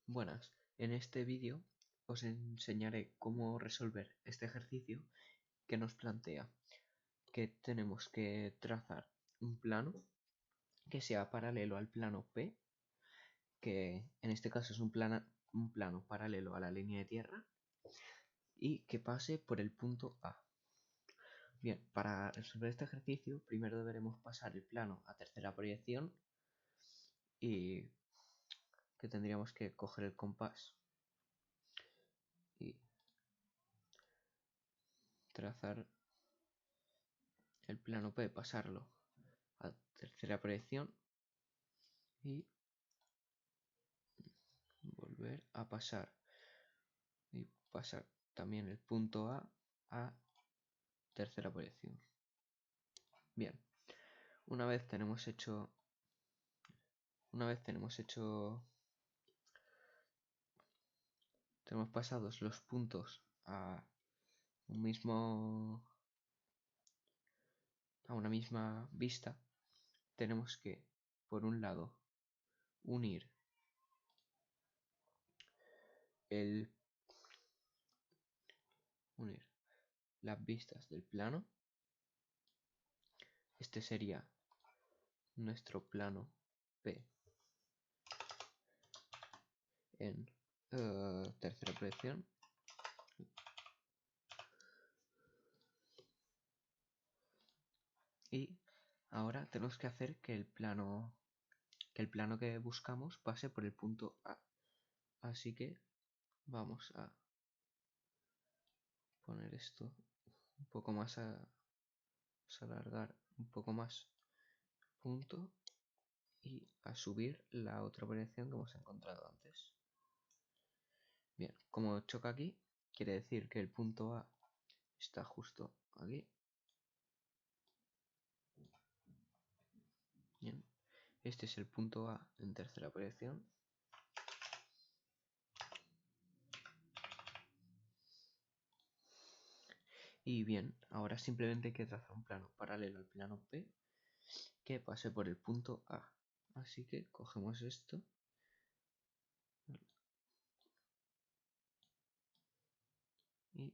Buenas, en este vídeo os enseñaré cómo resolver este ejercicio que nos plantea que tenemos que trazar un plano que sea paralelo al plano P, que en este caso es un plano paralelo a la línea de tierra y que pase por el punto A. Bien, para resolver este ejercicio primero deberemos pasar el plano a tercera proyección y que tendríamos que coger el compás y trazar el plano P, pasarlo a tercera proyección y volver a pasar y pasar también el punto a tercera proyección. Bien, una vez tenemos hecho tenemos pasados los puntos a una misma vista, tenemos que, por un lado, unir las vistas del plano. Este sería nuestro plano P en tercera proyección. Y ahora tenemos que hacer que el plano que buscamos pase por el punto A. Así que vamos a poner esto un poco más alargar un poco más punto y a subir la otra proyección que hemos encontrado antes. Bien, como choca aquí, quiere decir que el punto A está justo aquí. Bien, este es el punto A en tercera proyección. Y bien, ahora simplemente hay que trazar un plano paralelo al plano P que pase por el punto A. Así que cogemos esto y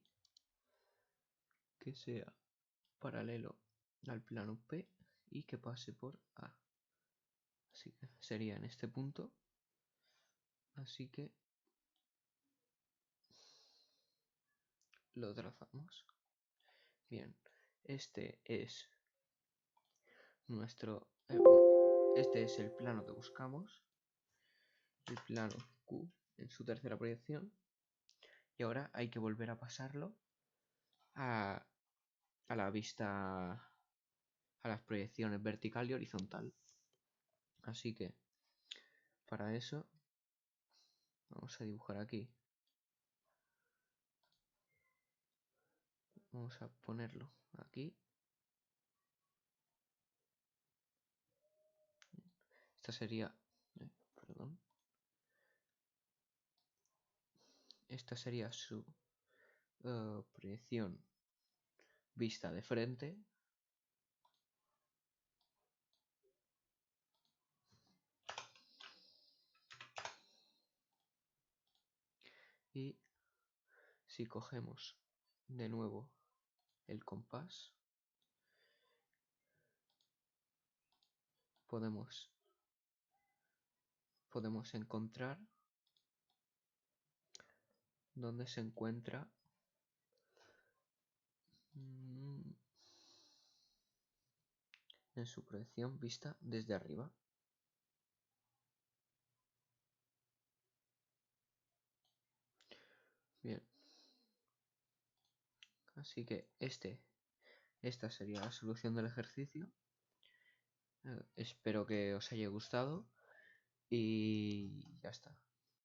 que sea paralelo al plano P y que pase por A. Así que sería en este punto. Así que lo trazamos. Bien, este es este es el plano que buscamos, el plano Q en su tercera proyección, y ahora hay que volver a pasarlo a la vista, a las proyecciones vertical y horizontal. Así que para eso vamos a dibujar aquí, vamos a ponerlo aquí. Esta sería, perdón, esta sería su proyección vista de frente. Y si cogemos de nuevo el compás, podemos encontrar dónde se encuentra en su proyección vista desde arriba. Bien, así que esta sería la solución del ejercicio. Espero que os haya gustado y ya está.